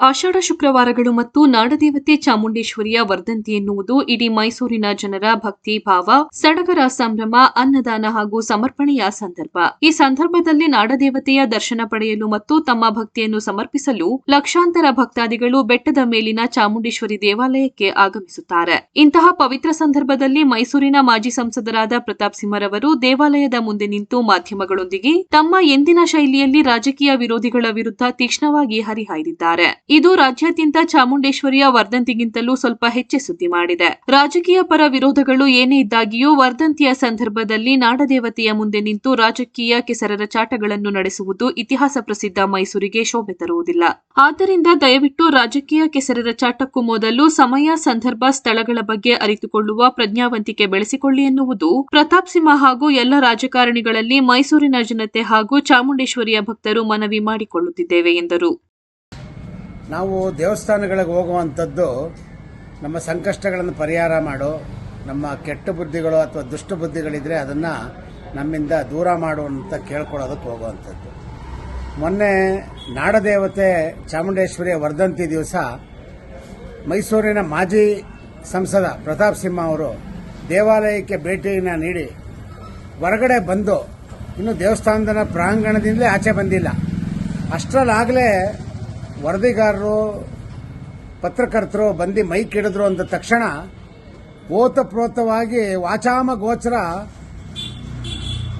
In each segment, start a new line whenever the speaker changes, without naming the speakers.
ಆಷಾಢ ಶುಕ್ರವಾರಗಳು ಮತ್ತು ನಾಡದೇವತೆ ಚಾಮುಂಡೇಶ್ವರಿಯ ವರ್ಧಂತಿ ಎನ್ನುವುದು ಇಡೀ ಮೈಸೂರಿನ ಜನರ ಭಕ್ತಿ ಭಾವ, ಸಡಗರ ಸಂಭ್ರಮ, ಅನ್ನದಾನ ಹಾಗೂ ಸಮರ್ಪಣೆಯ ಸಂದರ್ಭ. ಈ ಸಂದರ್ಭದಲ್ಲಿ ನಾಡದೇವತೆಯ ದರ್ಶನ ಪಡೆಯಲು ಮತ್ತು ತಮ್ಮ ಭಕ್ತಿಯನ್ನು ಸಮರ್ಪಿಸಲು ಲಕ್ಷಾಂತರ ಭಕ್ತಾದಿಗಳು ಬೆಟ್ಟದ ಮೇಲಿನ ಚಾಮುಂಡೇಶ್ವರಿ ದೇವಾಲಯಕ್ಕೆ ಆಗಮಿಸುತ್ತಾರೆ. ಇಂತಹ ಪವಿತ್ರ ಸಂದರ್ಭದಲ್ಲಿ ಮೈಸೂರಿನ ಮಾಜಿ ಸಂಸದರಾದ ಪ್ರತಾಪ್ ಸಿಂಹರವರು ದೇವಾಲಯದ ಮುಂದೆ ನಿಂತು ಮಾಧ್ಯಮಗಳೊಂದಿಗೆ ತಮ್ಮ ಎಂದಿನ ಶೈಲಿಯಲ್ಲಿ ರಾಜಕೀಯ ವಿರೋಧಿಗಳ ವಿರುದ್ಧ ತೀಕ್ಷ್ಣವಾಗಿ ಹರಿಹಾಯ್ದಿದ್ದಾರೆ. ಇದು ರಾಜ್ಯಾದ್ಯಂತ ಚಾಮುಂಡೇಶ್ವರಿಯ ವರ್ಧಂತಿಗಿಂತಲೂ ಸ್ವಲ್ಪ ಹೆಚ್ಚೆ ಸುದ್ದಿ ಮಾಡಿದೆ. ರಾಜಕೀಯ ಪರ ವಿರೋಧಗಳು ಏನೇ ಇದ್ದಾಗಿಯೂ ವರ್ಧಂತಿಯ ಸಂದರ್ಭದಲ್ಲಿ ನಾಡದೇವತೆಯ ಮುಂದೆ ನಿಂತು ರಾಜಕೀಯ ಕೆಸರರ ಚಾಟಗಳನ್ನು ನಡೆಸುವುದು ಇತಿಹಾಸ ಪ್ರಸಿದ್ಧ ಮೈಸೂರಿಗೆ ಶೋಭೆ ತರುವುದಿಲ್ಲ. ಆದ್ದರಿಂದ ದಯವಿಟ್ಟು ರಾಜಕೀಯ ಕೆಸರರ ಚಾಟಕ್ಕೂ ಮೊದಲು ಸಮಯ, ಸಂದರ್ಭ, ಸ್ಥಳಗಳ ಬಗ್ಗೆ ಅರಿತುಕೊಳ್ಳುವ ಪ್ರಜ್ಞಾವಂತಿಕೆ ಬೆಳೆಸಿಕೊಳ್ಳಿ ಎನ್ನುವುದು ಪ್ರತಾಪ್ ಸಿಂಹ ಹಾಗೂ ಎಲ್ಲ ರಾಜಕಾರಣಿಗಳಲ್ಲಿ ಮೈಸೂರಿನ ಜನತೆ ಹಾಗೂ ಚಾಮುಂಡೇಶ್ವರಿಯ ಭಕ್ತರು ಮನವಿ ಮಾಡಿಕೊಳ್ಳುತ್ತಿದ್ದೇವೆ ಎಂದರು.
ನಾವು ದೇವಸ್ಥಾನಗಳಿಗೆ ಹೋಗುವಂಥದ್ದು ನಮ್ಮ ಸಂಕಷ್ಟಗಳನ್ನು ಪರಿಹಾರ ಮಾಡೋ, ನಮ್ಮ ಕೆಟ್ಟ ಬುದ್ಧಿಗಳು ಅಥವಾ ದುಷ್ಟ ಬುದ್ಧಿಗಳಿದ್ರೆ ಅದನ್ನು ನಮ್ಮಿಂದ ದೂರ ಮಾಡುವಂತ ಕೇಳ್ಕೊಳ್ಳೋದಕ್ಕೆ ಹೋಗುವಂಥದ್ದು. ಮೊನ್ನೆ ನಾಡದೇವತೆ ಚಾಮುಂಡೇಶ್ವರಿಯ ವರ್ಧಂತಿ ದಿವಸ ಮೈಸೂರಿನ ಮಾಜಿ ಸಂಸದ ಪ್ರತಾಪ್ ಸಿಂಹ ಅವರು ದೇವಾಲಯಕ್ಕೆ ಭೇಟಿಯನ್ನು ನೀಡಿ ಹೊರಗಡೆ ಬಂದು ಇನ್ನು ದೇವಸ್ಥಾನದ ಪ್ರಾಂಗಣದಿಂದಲೇ ಆಚೆ ಬಂದಿಲ್ಲ. ಅಷ್ಟರಲ್ಲಾಗಲೇ ವರದಿಗಾರರು, ಪತ್ರಕರ್ತರು ಬಂದು ಮೈಕ್ ಹಿಡಿದ್ರು ಅಂದ ತಕ್ಷಣ ಓತಪ್ರೋತವಾಗಿ ವಾಚಾಮ ಗೋಚರ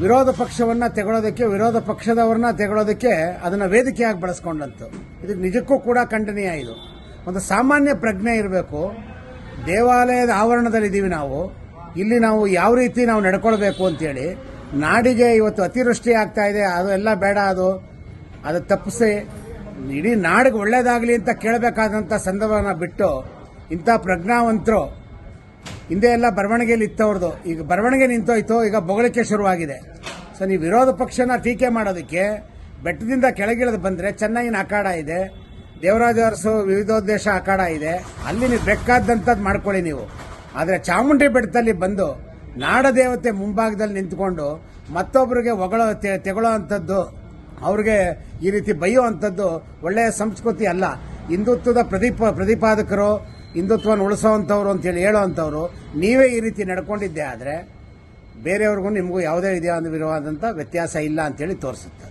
ವಿರೋಧ ಪಕ್ಷವನ್ನ ತೆಗೊಳ್ಳೋದಕ್ಕೆ, ವಿರೋಧ ಪಕ್ಷದವರನ್ನ ತೆಗೊಳ್ಳೋದಕ್ಕೆ ಅದನ್ನು ವೇದಿಕೆಯಾಗಿ ಬಳಸ್ಕೊಂಡಂತು. ಇದಕ್ಕೆ ನಿಜಕ್ಕೂ ಕೂಡ ಖಂಡನೀಯ. ಇದು ಒಂದು ಸಾಮಾನ್ಯ ಪ್ರಜ್ಞೆ ಇರಬೇಕು. ದೇವಾಲಯದ ಆವರಣದಲ್ಲಿದ್ದೀವಿ ನಾವು, ಇಲ್ಲಿ ನಾವು ಯಾವ ರೀತಿ ನಾವು ನಡ್ಕೊಳ್ಬೇಕು ಅಂತೇಳಿ. ನಾಡಿಗೆ ಇವತ್ತು ಅತಿವೃಷ್ಟಿ ಆಗ್ತಾ ಇದೆ, ಅದು ಎಲ್ಲ ಬೇಡ, ಅದು ತಪ್ಪಿಸಿ ಇಡೀ ನಾಡಿಗೆ ಒಳ್ಳೇದಾಗಲಿ ಅಂತ ಕೇಳಬೇಕಾದಂಥ ಸಂದರ್ಭನ ಬಿಟ್ಟು ಇಂಥ ಪ್ರಜ್ಞಾವಂತರು ಹಿಂದೆ ಎಲ್ಲ ಬರವಣಿಗೆಯಲ್ಲಿ ಇತ್ತವ್ರದ್ದು, ಈಗ ಬರವಣಿಗೆ ನಿಂತೋಯ್ತು, ಈಗ ಬೊಗಳಿಕೆ ಶುರುವಾಗಿದೆ. ಸೊ ನೀವು ವಿರೋಧ ಪಕ್ಷನ ಟೀಕೆ ಮಾಡೋದಕ್ಕೆ ಬೆಟ್ಟದಿಂದ ಕೆಳಗಿಳಿದು ಬಂದರೆ ಚೆನ್ನೈನ ಅಖಾಡ ಇದೆ, ದೇವರಾಜ ಅರಸು ವಿವಿಧೋದ್ದೇಶ ಅಖಾಡ ಇದೆ, ಅಲ್ಲಿ ನೀವು ಬೇಕಾದಂಥದ್ದು ಮಾಡ್ಕೊಳ್ಳಿ ನೀವು. ಆದರೆ ಚಾಮುಂಡಿ ಬೆಟ್ಟದಲ್ಲಿ ಬಂದು ನಾಡದೇವತೆ ಮುಂಭಾಗದಲ್ಲಿ ನಿಂತ್ಕೊಂಡು ಮತ್ತೊಬ್ಬರಿಗೆ ತೆಗೊಳ್ಳೋ ಅಂಥದ್ದು, ಅವ್ರಿಗೆ ಈ ರೀತಿ ಬೈಯುವಂಥದ್ದು ಒಳ್ಳೆಯ ಸಂಸ್ಕೃತಿ ಅಲ್ಲ. ಹಿಂದುತ್ವದ ಪ್ರತಿಪಾದಕರು, ಹಿಂದುತ್ವವನ್ನು ಉಳಿಸೋವಂಥವ್ರು ಅಂತೇಳಿ ಹೇಳೋವಂಥವ್ರು ನೀವೇ ಈ ರೀತಿ ನಡ್ಕೊಂಡಿದ್ದೆ ಆದರೆ ಬೇರೆಯವ್ರಿಗೂ ನಿಮಗೂ ಯಾವುದೇ ವಿಧವಾದಂಥ ವ್ಯತ್ಯಾಸ ಇಲ್ಲ ಅಂತೇಳಿ ತೋರಿಸುತ್ತೆ.